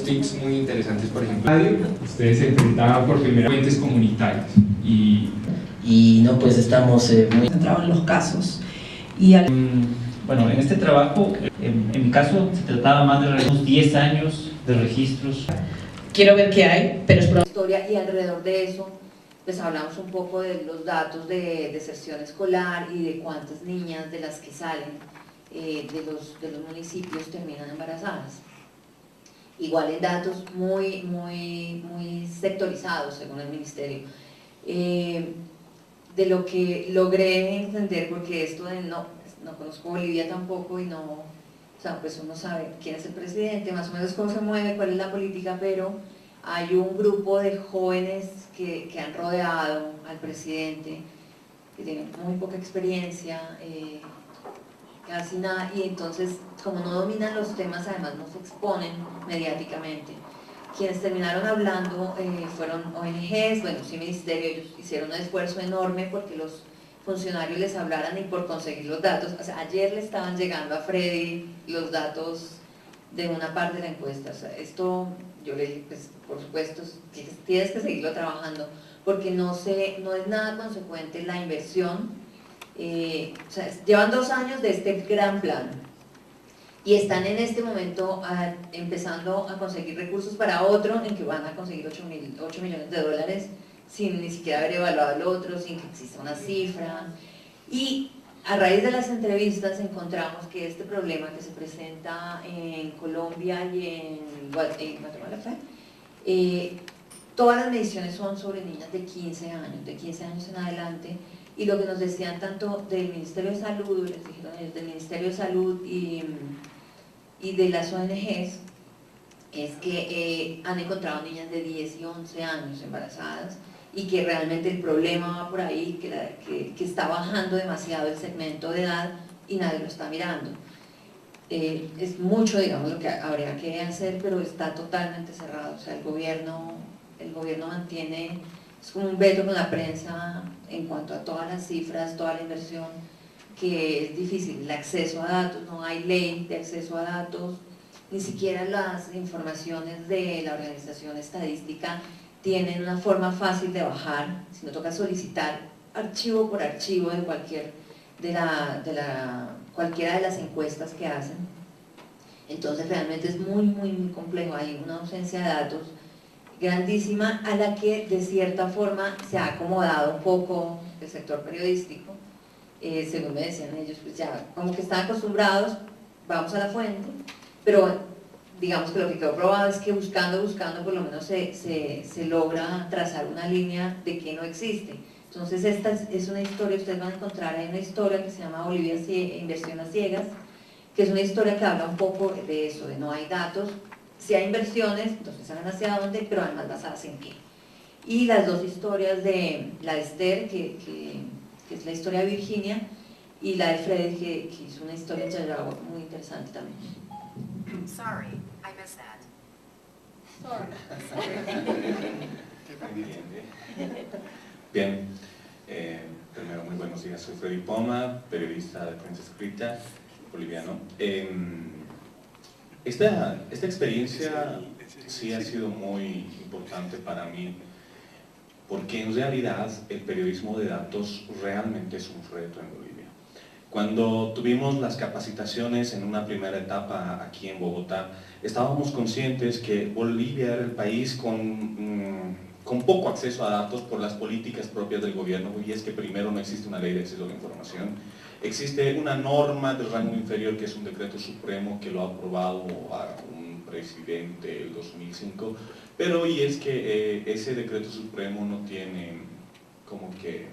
tips muy interesantes, por ejemplo, ustedes se enfrentaban por primera vez a fuentes comunitarias y no, pues estamos muy centrados en los casos. Bueno, en este trabajo, en mi caso, se trataba más de unos 10 años de registros. Quiero ver qué hay, pero es probable. Historia, y alrededor de eso, pues hablamos un poco de los datos de deserción escolar y de cuántas niñas de las que salen de los municipios terminan embarazadas. Igual en datos muy sectorizados según el ministerio. De lo que logré entender, porque esto de no conozco Bolivia tampoco y no, o sea, pues uno sabe quién es el presidente, más o menos cómo se mueve, cuál es la política, pero hay un grupo de jóvenes que han rodeado al presidente, que tienen muy poca experiencia, casi nada, y entonces como no dominan los temas, además no se exponen mediáticamente. Quienes terminaron hablando fueron ONGs, bueno, sí, ministerio, ellos hicieron un esfuerzo enorme porque los funcionarios les hablaran y por conseguir los datos. O sea, ayer le estaban llegando a Freddy los datos de una parte de la encuesta. O sea, esto yo le dije, pues por supuesto, tienes que seguirlo trabajando porque no es nada consecuente la inversión. O sea, llevan 2 años de este gran plan y están en este momento empezando a conseguir recursos para otro en que van a conseguir 8 millones de dólares sin ni siquiera haber evaluado el otro, sin que exista una cifra. Y a raíz de las entrevistas encontramos que este problema que se presenta en Colombia y en Guatemala, todas las mediciones son sobre niñas de 15 años en adelante, y lo que nos decían tanto del Ministerio de Salud, les dijeron ellos, del Ministerio de Salud y de las ONGs, es que han encontrado niñas de 10 y 11 años embarazadas y que realmente el problema va por ahí, que está bajando demasiado el segmento de edad y nadie lo está mirando. Es mucho, digamos, lo que habría que hacer, pero está totalmente cerrado. O sea, el gobierno mantiene, es como un veto con la prensa en cuanto a todas las cifras, toda la inversión, que es difícil. El acceso a datos, no hay ley de acceso a datos, ni siquiera las informaciones de la organización estadística tienen una forma fácil de bajar, sino toca solicitar archivo por archivo de cualquiera de las encuestas que hacen. Entonces realmente es muy complejo, hay una ausencia de datos grandísima a la que de cierta forma se ha acomodado un poco el sector periodístico, según me decían ellos, pues ya como que están acostumbrados, vamos a la fuente, pero digamos que lo que quedó probado es que buscando por lo menos se logra trazar una línea de que no existe. Entonces esta es una historia, ustedes van a encontrar, hay una historia que se llama Bolivia Inversión a Ciegas, que es una historia que habla un poco de eso, de no hay datos, si hay inversiones, entonces saben hacia dónde, pero además basadas en qué. Y las dos historias de la de Esther, que es la historia de Virginia, y la de Freddy, que es una historia de Chayagua muy interesante también. Sorry, I missed that. Bien, primero muy buenos días, soy Freddy Poma, periodista de prensa escrita boliviano. Esta experiencia sí ha sido muy importante para mí, porque en realidad el periodismo de datos realmente es un reto en Bolivia. Cuando tuvimos las capacitaciones en una primera etapa aquí en Bogotá, estábamos conscientes que Bolivia era el país con poco acceso a datos por las políticas propias del gobierno, y es que primero no existe una ley de acceso a la información, existe una norma de rango inferior que es un decreto supremo que lo ha aprobado a un presidente en 2005, pero y es que ese decreto supremo no tiene como que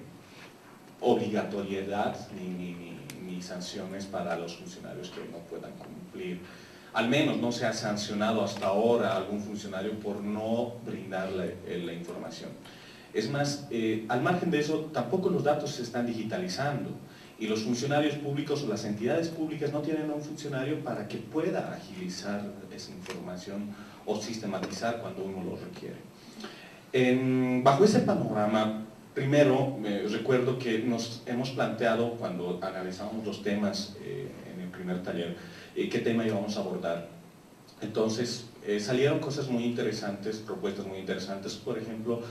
obligatoriedad ni sanciones para los funcionarios que no puedan cumplir. Al menos no se ha sancionado hasta ahora a algún funcionario por no brindarle la información. Es más, al margen de eso, tampoco los datos se están digitalizando y los funcionarios públicos o las entidades públicas no tienen a un funcionario para que pueda agilizar esa información o sistematizar cuando uno lo requiere. Bajo ese panorama, primero, recuerdo que nos hemos planteado cuando analizamos los temas en el primer taller, qué tema íbamos a abordar. Entonces, salieron cosas muy interesantes, propuestas muy interesantes. Por ejemplo,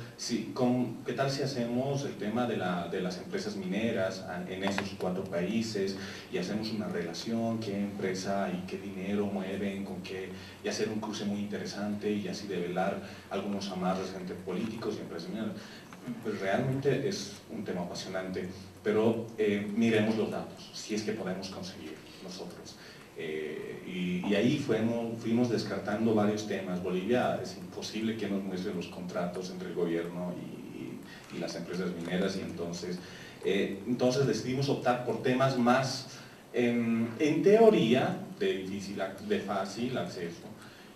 ¿qué tal si hacemos el tema de las empresas mineras en esos 4 países y hacemos una relación, qué empresa y qué dinero mueven, con qué, y hacer un cruce muy interesante y así develar algunos amarres entre políticos y empresas mineras? Pues realmente es un tema apasionante, pero miremos los datos, si es que podemos conseguir nosotros. Y ahí fuimos descartando varios temas. Bolivia es imposible que nos muestre los contratos entre el gobierno y las empresas mineras, y entonces decidimos optar por temas más, en teoría, de fácil acceso,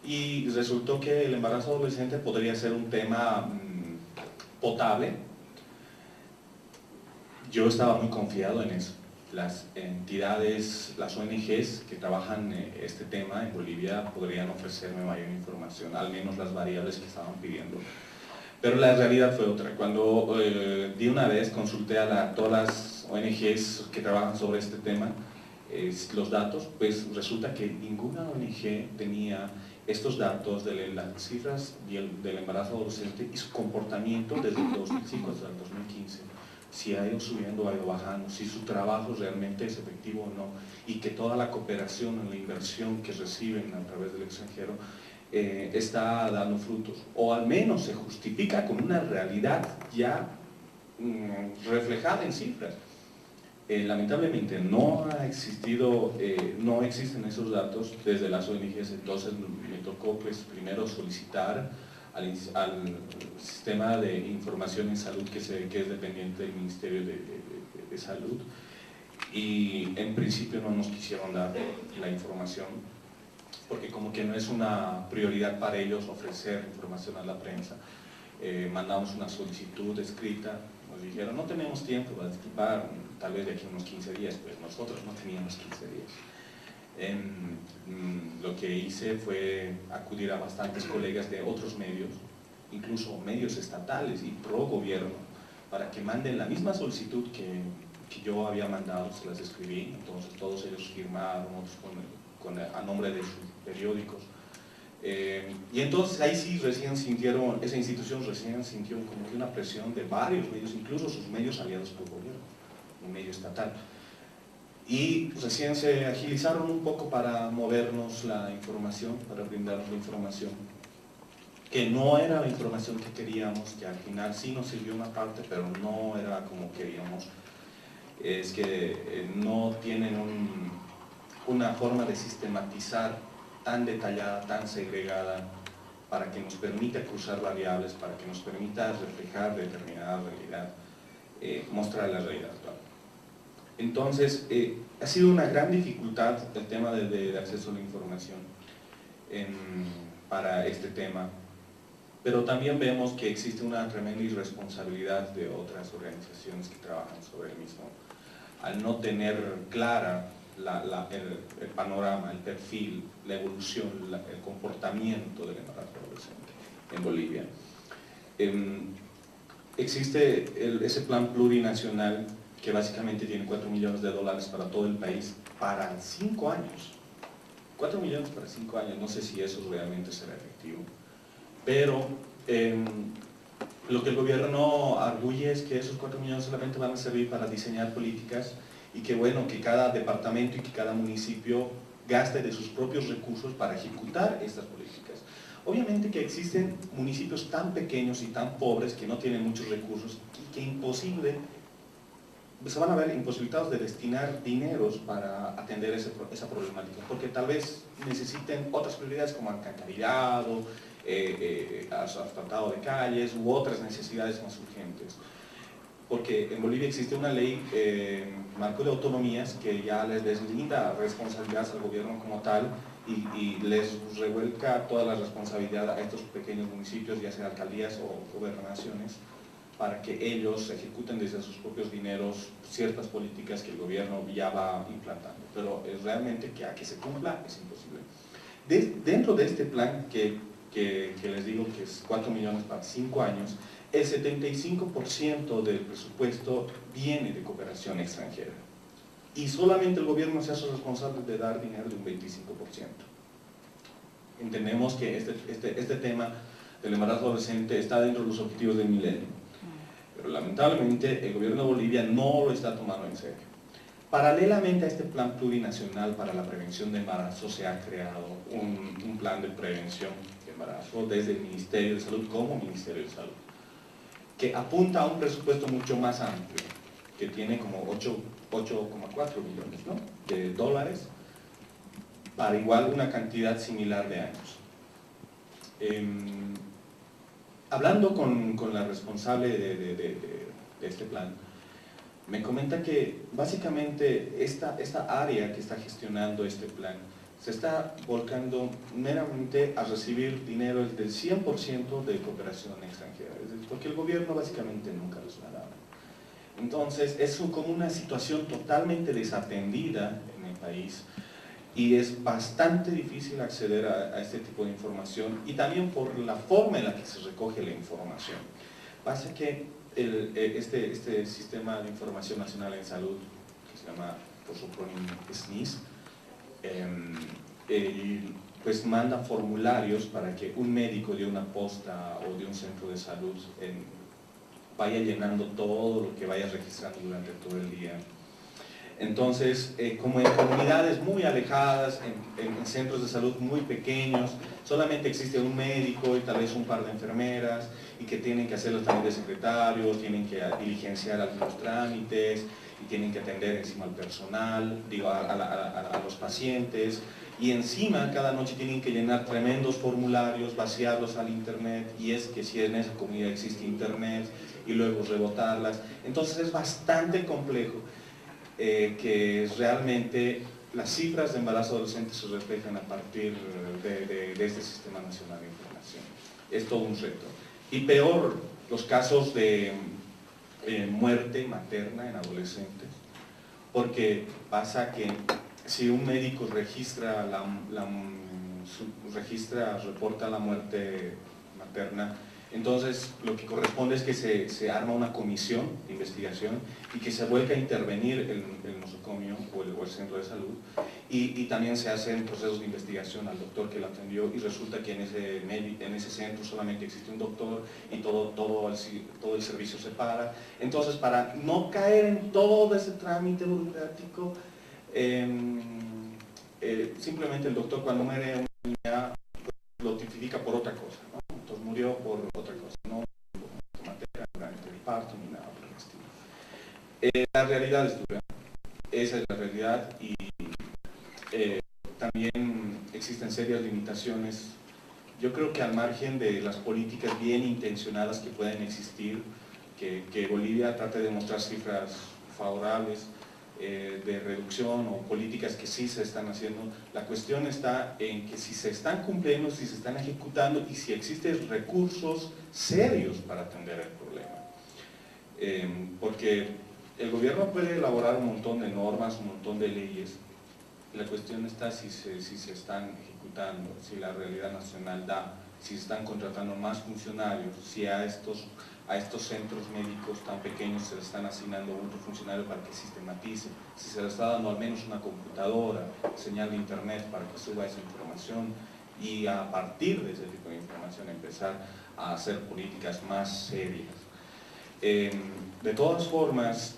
y resultó que el embarazo adolescente podría ser un tema potable. Yo estaba muy confiado en eso. Las entidades, las ONGs que trabajan este tema en Bolivia podrían ofrecerme mayor información, al menos las variables que estaban pidiendo. Pero la realidad fue otra. Cuando de una vez consulté a todas las ONGs que trabajan sobre este tema, los datos, pues resulta que ninguna ONG tenía estos datos de las cifras del embarazo adolescente y su comportamiento desde el 2005 hasta el 2015. Si ha ido subiendo o ha ido bajando, si su trabajo realmente es efectivo o no, y que toda la cooperación o la inversión que reciben a través del extranjero está dando frutos, o al menos se justifica con una realidad ya reflejada en cifras. Lamentablemente no no existen esos datos desde las ONGs, entonces me tocó pues primero solicitar al sistema de información en salud que es dependiente del Ministerio de Salud, y en principio no nos quisieron dar la información porque como que no es una prioridad para ellos ofrecer información a la prensa. Mandamos una solicitud escrita, nos dijeron no tenemos tiempo, tal vez de aquí unos 15 días, pues nosotros no teníamos 15 días. Lo que hice fue acudir a bastantes colegas de otros medios, incluso medios estatales y pro gobierno, para que manden la misma solicitud que yo había mandado, se las escribí. Entonces todos ellos firmaron, otros a nombre de sus periódicos. Y entonces ahí sí esa institución recién sintió como que una presión de varios medios, incluso sus medios aliados por gobierno, un medio estatal. Y recién se agilizaron un poco para movernos la información, para brindarnos la información, que no era la información que queríamos, que al final sí nos sirvió una parte, pero no era como queríamos. Es que no tienen una forma de sistematizar tan detallada, tan segregada, para que nos permita cruzar variables, para que nos permita reflejar determinada realidad, mostrar la realidad, claro. Entonces, ha sido una gran dificultad el tema de acceso a la información para este tema, pero también vemos que existe una tremenda irresponsabilidad de otras organizaciones que trabajan sobre el mismo, al no tener clara el panorama, el perfil, la evolución, el comportamiento del embarazo adolescente en Bolivia. Existe ese plan plurinacional que básicamente tiene 4 millones de dólares para todo el país para 5 años. 4 millones para 5 años, no sé si eso realmente será efectivo. Pero lo que el gobierno arguye es que esos 4 millones solamente van a servir para diseñar políticas y que bueno, que cada departamento y que cada municipio gaste de sus propios recursos para ejecutar estas políticas. Obviamente que existen municipios tan pequeños y tan pobres que no tienen muchos recursos y que se van a ver imposibilitados de destinar dineros para atender esa problemática, porque tal vez necesiten otras prioridades como alcantarillado, asfaltado de calles u otras necesidades más urgentes. Porque en Bolivia existe una ley, marco de autonomías, que ya les deslinda responsabilidades al gobierno como tal y les revuelca toda la responsabilidad a estos pequeños municipios, ya sea alcaldías o gobernaciones, para que ellos ejecuten desde sus propios dineros ciertas políticas que el gobierno ya va implantando. Pero realmente que a que se cumpla es imposible. Dentro de este plan que les digo que es 4 millones para 5 años, el 75% del presupuesto viene de cooperación extranjera. Y solamente el gobierno se hace responsable de dar dinero de un 25%. entendemos que este tema del embarazo adolescente está dentro de los objetivos del milenio. Pero lamentablemente el gobierno de Bolivia no lo está tomando en serio. Paralelamente a este plan plurinacional para la prevención de embarazo se ha creado un plan de prevención de embarazo desde el Ministerio de Salud como Ministerio de Salud, que apunta a un presupuesto mucho más amplio, que tiene como 8,4 millones, ¿no?, de dólares, para igual una cantidad similar de años. Hablando con la responsable de este plan, me comenta que básicamente esta área que está gestionando este plan se está volcando meramente a recibir dinero del 100% de cooperación extranjera, porque el gobierno básicamente nunca los ha dado. Entonces es como una situación totalmente desatendida en el país y es bastante difícil acceder a este tipo de información, y también por la forma en la que se recoge la información. Pasa que este Sistema de Información Nacional en Salud, que se llama por su acrónimo SNIS, pues manda formularios para que un médico de una posta o de un centro de salud vaya llenando todo lo que vaya registrando durante todo el día. Entonces, como en comunidades muy alejadas, en centros de salud muy pequeños, solamente existe un médico y tal vez un par de enfermeras, y que tienen que hacer los trámites de secretarios, tienen que diligenciar algunos trámites, y tienen que atender encima al personal, a los pacientes, y encima cada noche tienen que llenar tremendos formularios, vaciarlos al internet, y es que si en esa comunidad existe internet, y luego rebotarlas. Entonces es bastante complejo. Que realmente las cifras de embarazo adolescente se reflejan a partir de este Sistema Nacional de Información. Es todo un reto. Y peor, los casos de muerte materna en adolescentes, porque pasa que si un médico reporta la muerte materna, entonces lo que corresponde es que se arma una comisión de investigación y que se vuelca a intervenir el nosocomio o el centro de salud, y también se hacen procesos de investigación al doctor que la atendió, y resulta que en ese centro solamente existe un doctor y todo el servicio se para. Entonces, para no caer en todo ese trámite burocrático, simplemente el doctor, cuando muere una niña, lo tipifica por otra cosa, ¿no? Entonces murió por otra cosa, no durante el parto ni nada por el estilo. La realidad es dura, esa es la realidad, y también existen serias limitaciones. Yo creo que al margen de las políticas bien intencionadas que pueden existir, que Bolivia trate de mostrar cifras favorables, de reducción, o políticas que sí se están haciendo, la cuestión está en que si se están cumpliendo, si se están ejecutando, y si existen recursos serios para atender el problema. Porque el gobierno puede elaborar un montón de normas, un montón de leyes, la cuestión está si se están ejecutando, si la realidad nacional da, si se están contratando más funcionarios, si a estos centros médicos tan pequeños se les están asignando otro funcionario para que sistematice, si se les está dando al menos una computadora, señal de internet para que suba esa información, y a partir de ese tipo de información empezar a hacer políticas más serias. De todas formas,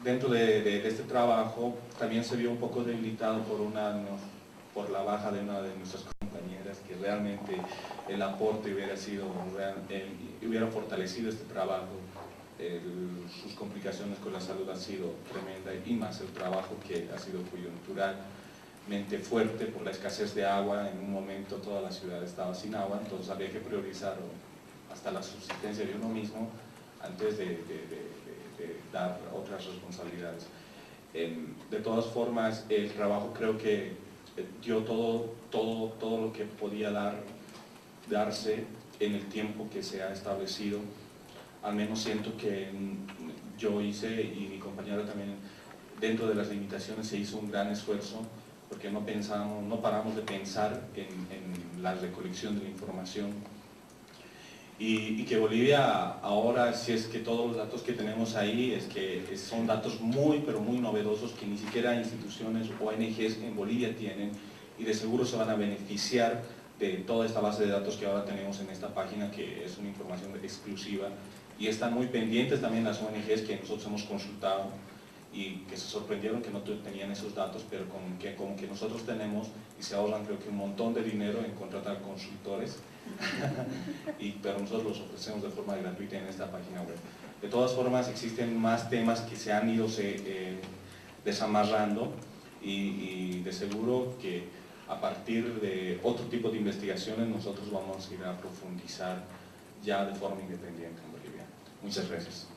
dentro de este trabajo también se vio un poco debilitado por la baja de una de nuestras compañeras, que realmente el aporte hubiera fortalecido este trabajo. Sus complicaciones con la salud han sido tremendas, y más el trabajo que ha sido coyunturalmente fuerte por la escasez de agua. En un momento toda la ciudad estaba sin agua, entonces había que priorizar hasta la subsistencia de uno mismo antes de dar otras responsabilidades. De todas formas, el trabajo creo que dio todo lo que podía darse en el tiempo que se ha establecido. Al menos siento que yo hice, y mi compañero también, dentro de las limitaciones se hizo un gran esfuerzo, porque no paramos de pensar en la recolección de la información, y que Bolivia ahora, si es que todos los datos que tenemos ahí, es que son datos pero muy novedosos, que ni siquiera instituciones o ONGs en Bolivia tienen, y de seguro se van a beneficiar de toda esta base de datos que ahora tenemos en esta página, que es una información exclusiva, y están muy pendientes también las ONGs que nosotros hemos consultado y que se sorprendieron que no tenían esos datos, pero como que nosotros tenemos, y se ahorran creo que un montón de dinero en contratar consultores, pero nosotros los ofrecemos de forma gratuita en esta página web. De todas formas, existen más temas que se han ido desamarrando, y de seguro que a partir de otro tipo de investigaciones nosotros vamos a ir a profundizar ya de forma independiente en Bolivia. Muchas gracias.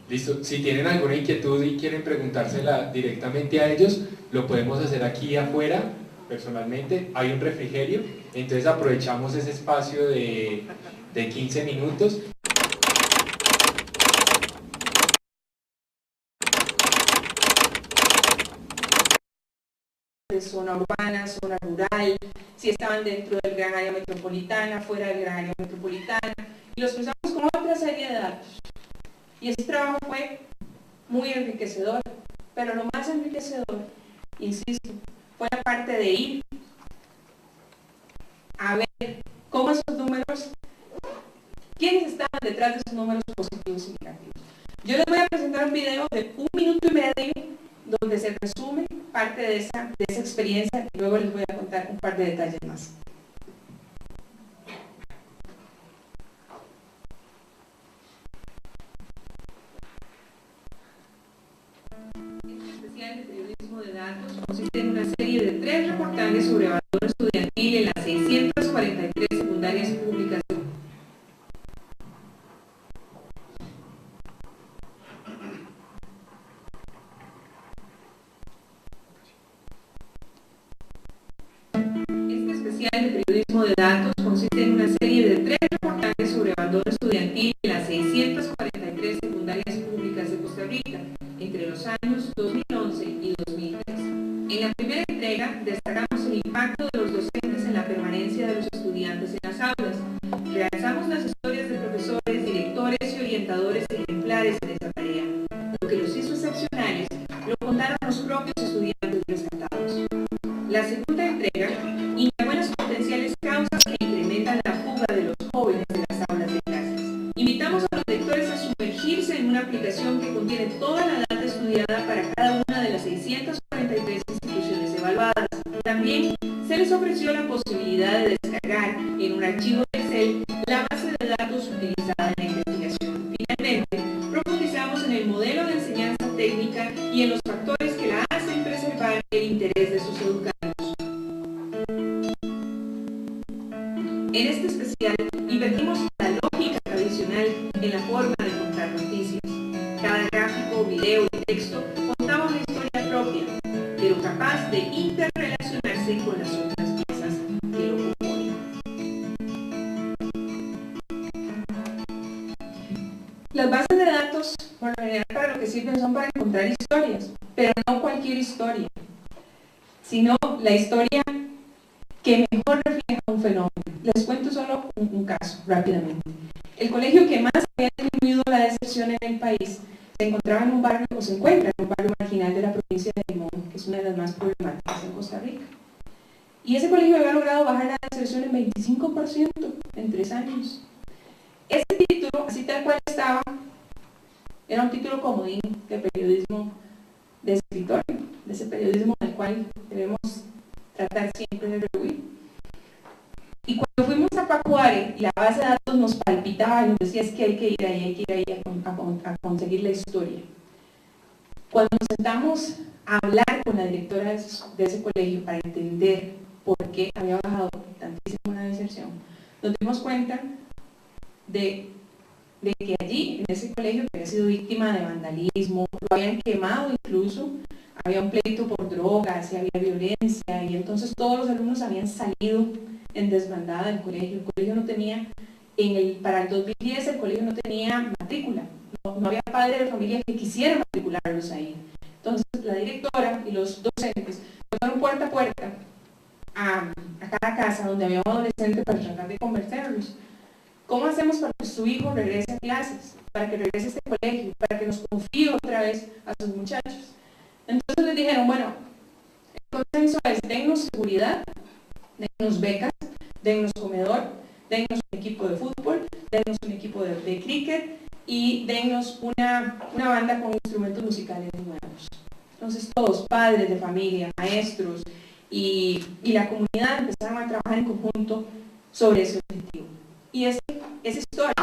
Listo, si tienen alguna inquietud y quieren preguntársela directamente a ellos, lo podemos hacer aquí afuera, personalmente. Hay un refrigerio, entonces aprovechamos ese espacio de 15 minutos. De zona urbana, zona rural, si estaban dentro del gran área metropolitana, fuera del gran área metropolitana, y los cruzamos con otra serie de datos. Y ese trabajo fue muy enriquecedor, pero lo más enriquecedor, insisto, fue la parte de ir a ver cómo esos números, quiénes estaban detrás de esos números positivos y negativos. Yo les voy a presentar un video de 1 minuto y medio donde se resume parte de esa experiencia, y luego les voy a contar un par de detalles más. Este especial de periodismo de datos consiste en una serie de 3 reportajes sobre abandono estudiantil en las 643 secundarias públicas. De periodismo de datos consiste en una serie de 3 reportajes sobre abandono estudiantil en las 643 secundarias públicas de Costa Rica entre los años 2011 y 2003. En la primera entrega destacamos el impacto de los docentes en la permanencia de los estudiantes en las aulas. Realizamos las historias de profesores, directores y orientadores ejemplares en esta tarea. Lo que los hizo excepcionales lo contaron los propios estudiantes rescatados. La segunda entrega indagó en las potenciales causas que incrementan la fuga de los jóvenes de las aulas de clases. Invitamos a los lectores a sumergirse en una aplicación que contiene toda la data estudiada para cada una de las 643 instituciones evaluadas. También se les ofreció la posibilidad de descargar en un archivo de Excel la base de datos utilizada en la investigación. Finalmente, profundizamos en el modelo de enseñanza técnica y en los factores que la hacen preservar el interés de sus educandos. En este especial invertimos la lógica tradicional en la forma de contar noticias. Cada gráfico, video y texto contaba una historia propia, pero capaz de interrelacionarse con las otras piezas que lo componen. Las bases de datos, por lo general, para lo que sirven son para encontrar historias, pero no cualquier historia, sino la historia que mejor refleja un fenómeno. Les cuento solo un caso, rápidamente. El colegio que más había disminuido la deserción en el país se encontraba en un barrio, o se encuentra en un barrio marginal de la provincia de Limón, que es una de las más problemáticas en Costa Rica. Y ese colegio había logrado bajar la deserción en 25% en 3 años. Ese título, así tal cual estaba, era un título comodín de periodismo de escritorio, de ese periodismo del cual debemos tratar siempre de rehuir. Y cuando fuimos a Pacuare, la base de datos nos palpitaba y nos decía es que hay que ir ahí a conseguir la historia. Cuando nos sentamos a hablar con la directora de ese colegio para entender por qué había bajado tantísimo la deserción, nos dimos cuenta de que allí, en ese colegio, que había sido víctima de vandalismo, lo habían quemado incluso, había un pleito por drogas y había violencia, y entonces todos los alumnos habían salido en desbandada del colegio. El colegio no tenía, para el 2010 el colegio no tenía matrícula, no había padre de familia que quisiera matricularlos ahí. Entonces la directora y los docentes fueron puerta a puerta a cada casa donde había un adolescente para tratar de convencerlos. ¿Cómo hacemos para que su hijo regrese a clases? Para que regrese a este colegio, para que nos confíe otra vez a sus muchachos. Entonces les dijeron, bueno, consenso es: dennos seguridad, dennos becas, dennos comedor, dennos un equipo de fútbol, dennos un equipo de cricket y dennos una banda con instrumentos musicales nuevos. Entonces todos, padres de familia, maestros y la comunidad empezaron a trabajar en conjunto sobre ese objetivo. Y esa historia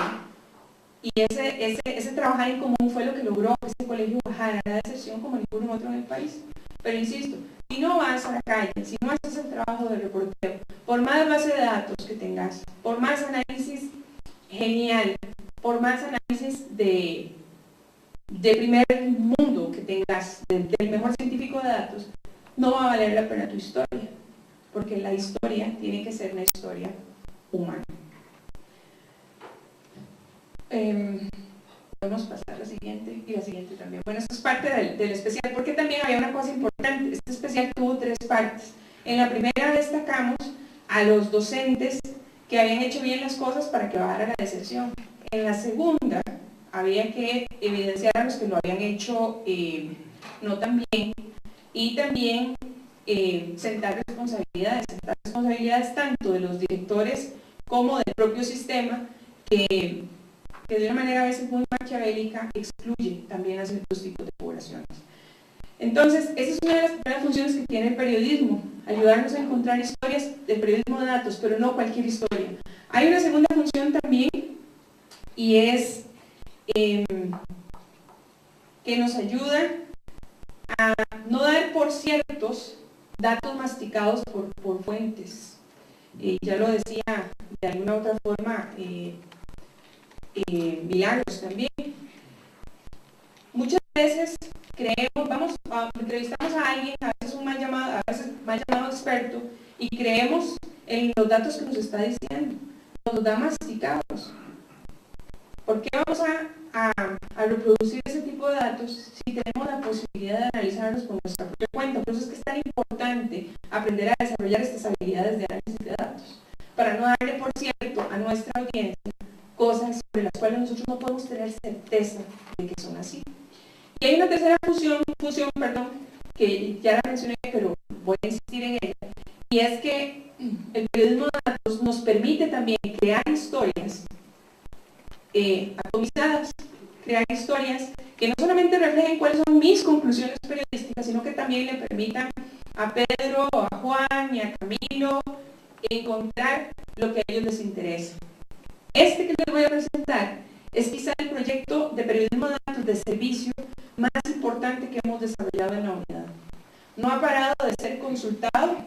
y ese trabajar en común fue lo que logró que este colegio bajara la deserción como ninguno otro en el país. Pero insisto, si no vas a la calle, si no haces el trabajo de reportero, por más base de datos que tengas, por más análisis genial, por más análisis de primer mundo que tengas, del mejor científico de datos, no va a valer la pena tu historia, porque la historia tiene que ser una historia humana. Podemos pasar a la siguiente y la siguiente también. Bueno, esto es parte del especial, porque también había una cosa importante. Este especial tuvo 3 partes. En la primera destacamos a los docentes que habían hecho bien las cosas para que bajara la deserción. En la segunda había que evidenciar a los que lo habían hecho no tan bien, y también sentar responsabilidades tanto de los directores como del propio sistema, que de una manera a veces muy maquiavélica excluye también a ciertos tipos de poblaciones. Entonces, esa es una de las primeras funciones que tiene el periodismo: ayudarnos a encontrar historias del periodismo de datos, pero no cualquier historia. Hay una segunda función también, y es que nos ayuda a no dar por ciertos datos masticados por fuentes. Ya lo decía de alguna otra forma Milagros también. Muchas veces entrevistamos a alguien, a veces mal llamado experto, y creemos en los datos que nos está diciendo, nos da masticados. ¿Por qué vamos a reproducir ese tipo de datos si tenemos la posibilidad de analizarlos por nuestra propia cuenta? Por eso es que es tan importante aprender a desarrollar estas habilidades de análisis de datos, para no darle por cierto a nuestra audiencia cosas sobre las cuales nosotros no podemos tener certeza de que son así. Y hay una tercera función, que ya la mencioné, pero voy a insistir en ella, y es que el periodismo de datos nos permite también crear historias atomizadas, crear historias que no solamente reflejen cuáles son mis conclusiones periodísticas, sino que también le permitan a Pedro, a Juan y a Camilo encontrar lo que a ellos les interesa. Este que les voy a presentar es quizá el proyecto de periodismo de datos de servicio más importante que hemos desarrollado en la unidad. No ha parado de ser consultado,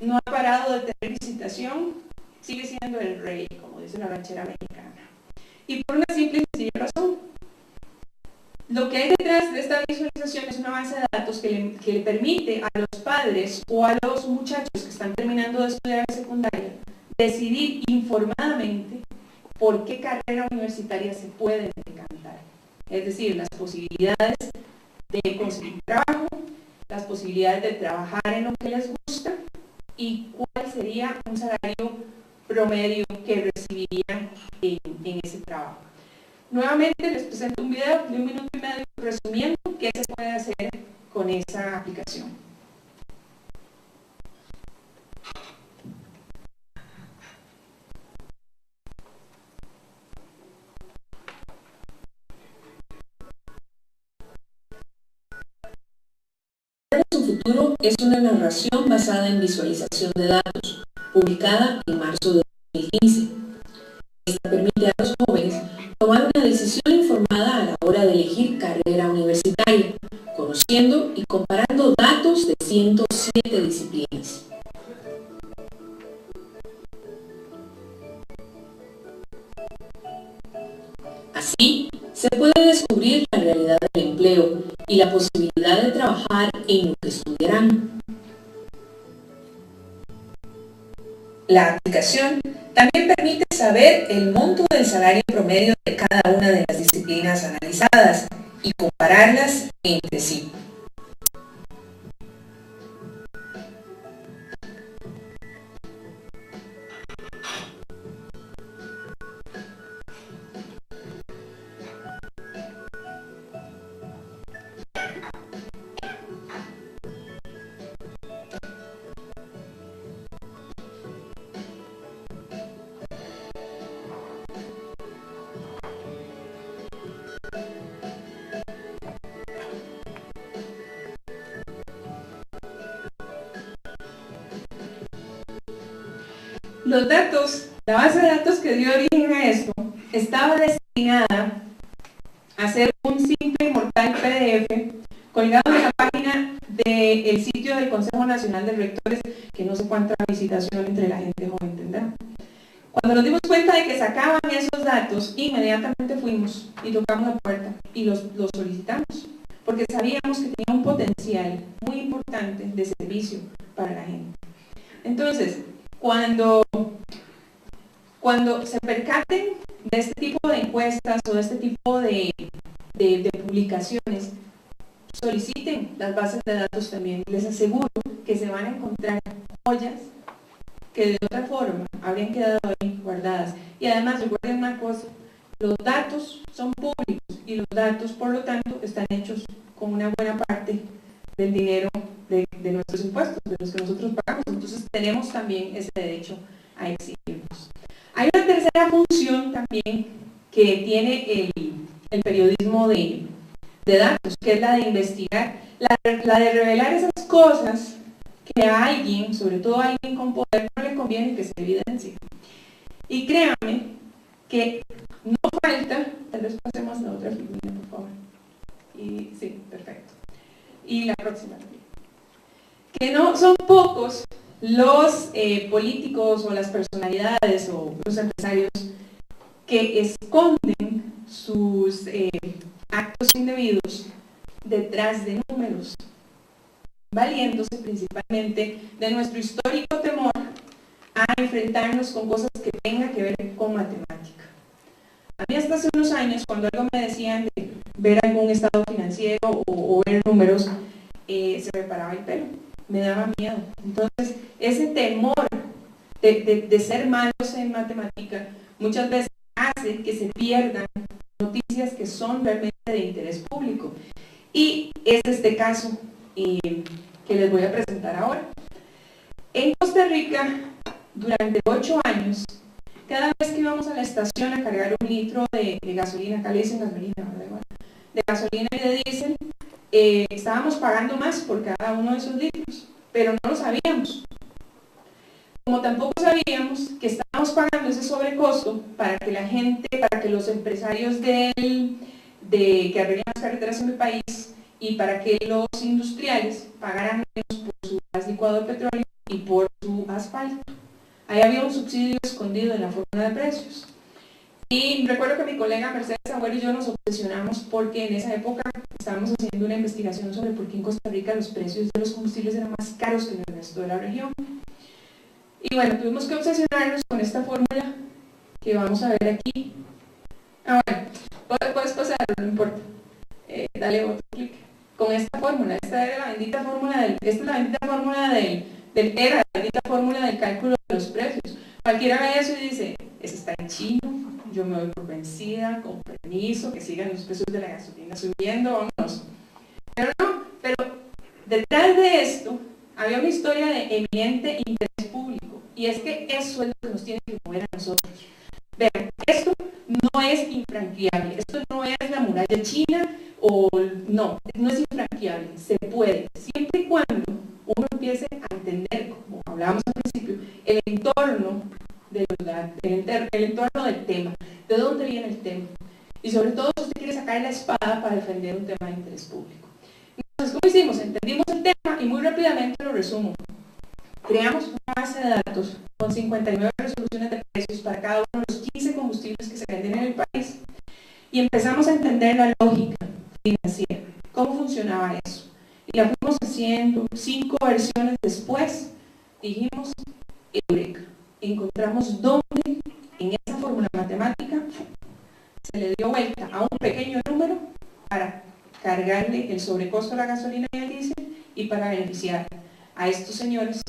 no ha parado de tener visitación, sigue siendo el rey, como dice la ranchera mexicana. Y por una simple y sencilla razón: lo que hay detrás de esta visualización es una base de datos que le permite a los padres o a los muchachos que están terminando de estudiar en secundaria decidir informadamente por qué carrera universitaria se pueden decantar. Es decir, las posibilidades de conseguir trabajo, las posibilidades de trabajar en lo que les gusta y cuál sería un salario promedio que recibirían en ese trabajo. Nuevamente les presento un video de 1 minuto y medio resumiendo qué se puede hacer con esa aplicación. Su futuro es una narración basada en visualización de datos, publicada en marzo de 2015. Esta permite a los jóvenes tomar una decisión informada a la hora de elegir carrera universitaria, conociendo y comparando datos de 107 disciplinas. Así, se puede descubrir la realidad del empleo y la posibilidad de trabajar en lo que estudiarán. La aplicación también permite saber el monto del salario promedio de cada una de las disciplinas analizadas y compararlas entre sí. los datos, la base de datos que dio origen a esto, estaba destinada a ser un simple y mortal PDF colgado en la página del sitio del Consejo Nacional de Rectores, que no sé cuánta visitación entre la gente joven tendrá. Cuando nos dimos cuenta de que sacaban esos datos, inmediatamente fuimos y tocamos la puerta y los solicitamos, porque sabíamos que tenía un potencial muy importante de servicio para la gente. Entonces, cuando se percaten de este tipo de encuestas o de este tipo de publicaciones, soliciten las bases de datos también. Les aseguro que se van a encontrar joyas que de otra forma habrían quedado ahí guardadas. Y además, recuerden una cosa, los datos son públicos y los datos, por lo tanto, están hechos con una buena parte del dinero de nuestros impuestos, de los que nosotros pagamos. Entonces tenemos también ese derecho a exigirlos. Hay una tercera función también que tiene el periodismo de datos, que es la de investigar, la de revelar esas cosas que a alguien, sobre todo a alguien con poder, no le conviene que se evidencie. Y créanme que no falta, tal vez pasemos a la otra figura, por favor. Y sí, perfecto. Y la próxima también. Que no son pocos los políticos o las personalidades o los empresarios que esconden sus actos indebidos detrás de números, valiéndose principalmente de nuestro histórico temor a enfrentarnos con cosas que tengan que ver con matemática. A mí hasta hace unos años, cuando algo me decían de ver algún estado financiero o ver números, se me paraba el pelo, me daba miedo. Entonces, ese temor de ser malos en matemática muchas veces hace que se pierdan noticias que son realmente de interés público. Y es este caso que les voy a presentar ahora. En Costa Rica, durante 8 años, cada vez que íbamos a la estación a cargar un litro de gasolina, acá le dicen gasolina, ¿verdad? Igual, de gasolina y de diésel, estábamos pagando más por cada uno de esos litros, pero no lo sabíamos. Como tampoco sabíamos que estábamos pagando ese sobrecosto para que la gente, para que los empresarios que arreglan las carreteras en mi país y para que los industriales pagaran menos por su gas licuado de petróleo y por su asfalto. Ahí había un subsidio escondido en la fórmula de precios. Y recuerdo que mi colega Mercedes Agüero y yo nos obsesionamos porque en esa época estábamos haciendo una investigación sobre por qué en Costa Rica los precios de los combustibles eran más caros que en el resto de la región. Y bueno, tuvimos que obsesionarnos con esta fórmula que vamos a ver aquí. Bueno, puedes pasarlo, no importa. Dale otro clic. Con esta fórmula, esta era la bendita fórmula del cálculo de los precios. Cualquiera ve eso y dice, eso está en chino, yo me doy por vencida, con permiso, que sigan los precios de la gasolina subiendo, vámonos. Pero no, pero detrás de esto había una historia de eminente interés público, y es que eso es lo que nos tiene que mover a nosotros. Vean, esto no es infranqueable, esto no es la muralla china, no es infranqueable, se puede, siempre y cuando uno empiece a entender, como hablábamos al principio, el entorno el entorno del tema, de dónde viene el tema, y sobre todo si usted quiere sacar la espada para defender un tema de interés público. Entonces, ¿cómo hicimos? Entendimos el tema y muy rápidamente lo resumo. Creamos una base de datos con 59 resoluciones de precios para cada uno de los 15 combustibles que se venden en el país y empezamos a entender la lógica financiera, cómo funcionaba eso. Y la fuimos haciendo, 5 versiones después, dijimos, eureka. Encontramos dónde en esa fórmula matemática se le dio vuelta a un pequeño número para cargarle el sobrecosto a la gasolina y al diésel y para beneficiar a estos señores,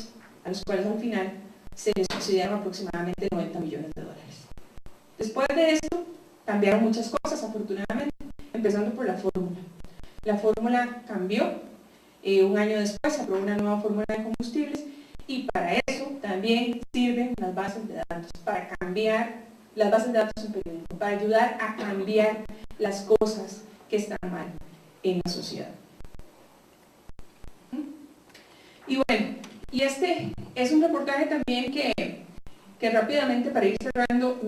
a los cuales al final se les subsidiaron aproximadamente 90 millones de dólares. Después de esto cambiaron muchas cosas, afortunadamente, empezando por la fórmula. La fórmula cambió, un año después se aprobó una nueva fórmula de combustibles. Y para eso también sirven las bases de datos, para cambiar las bases de datos en periodismo, para ayudar a cambiar las cosas que están mal en la sociedad. Y bueno, y este es un reportaje también que que rápidamente, para ir cerrando,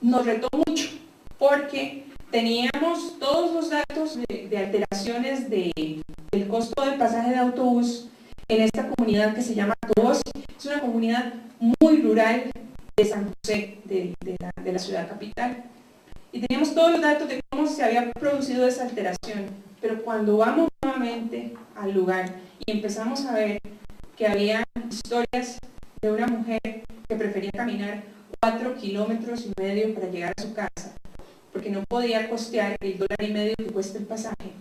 nos retó mucho, porque teníamos todos los datos de alteraciones del costo del pasaje de autobús en esta comunidad que se llama Toboso. Es una comunidad muy rural de San José, de la ciudad capital. Y teníamos todos los datos de cómo se había producido esa alteración. Pero cuando vamos nuevamente al lugar y empezamos a ver que había historias de una mujer que prefería caminar 4,5 kilómetros para llegar a su casa, porque no podía costear el $1.50 que cuesta el pasaje.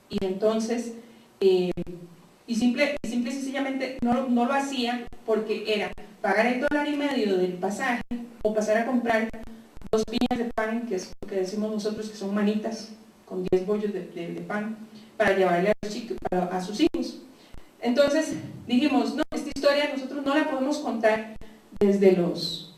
Y entonces, simple y sencillamente no lo hacía porque era pagar el $1.50 del pasaje o pasar a comprar 2 piñas de pan, que es lo que decimos nosotros que son manitas, con 10 bollos de pan, para llevarle a sus hijos. Entonces dijimos, no, esta historia nosotros no la podemos contar desde los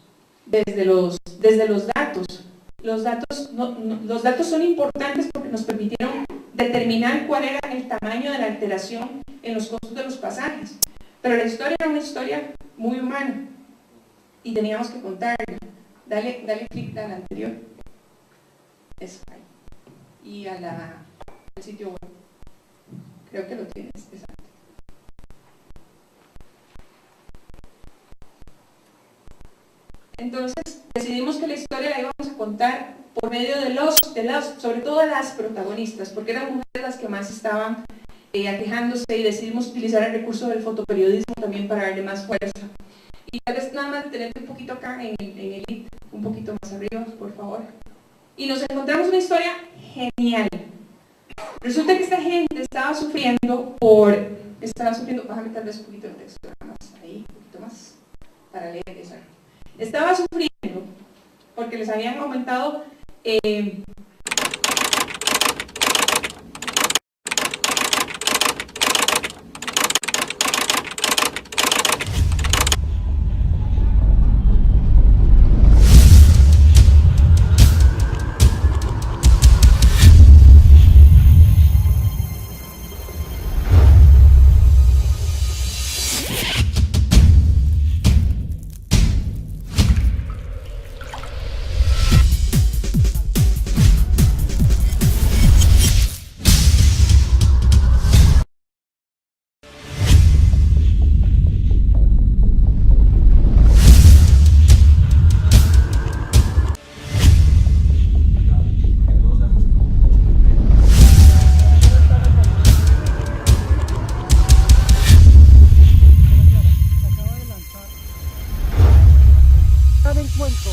datos. Los datos son importantes porque nos permitieron determinar cuál era el tamaño de la alteración en los costos de los pasajes. Pero la historia era una historia muy humana y teníamos que contarla. Dale clic a la anterior. Eso ahí. Y al sitio web. Creo que lo tienes, exacto. Entonces decidimos que la historia la íbamos a contar por medio sobre todo de las protagonistas, porque eran mujeres las que más estaban aquejándose, y decidimos utilizar el recurso del fotoperiodismo también para darle más fuerza. Y tal vez nada más detenerte un poquito acá en el IT, un poquito más arriba, por favor. Y nos encontramos una historia genial. Resulta que esta gente estaba sufriendo, bájame tal vez un poquito el texto, nada más, ahí, un poquito más, para leer eso. Estaba sufriendo porque les habían aumentado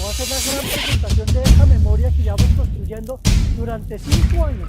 Va a ser la gran presentación de esta memoria que llevamos construyendo durante 5 años.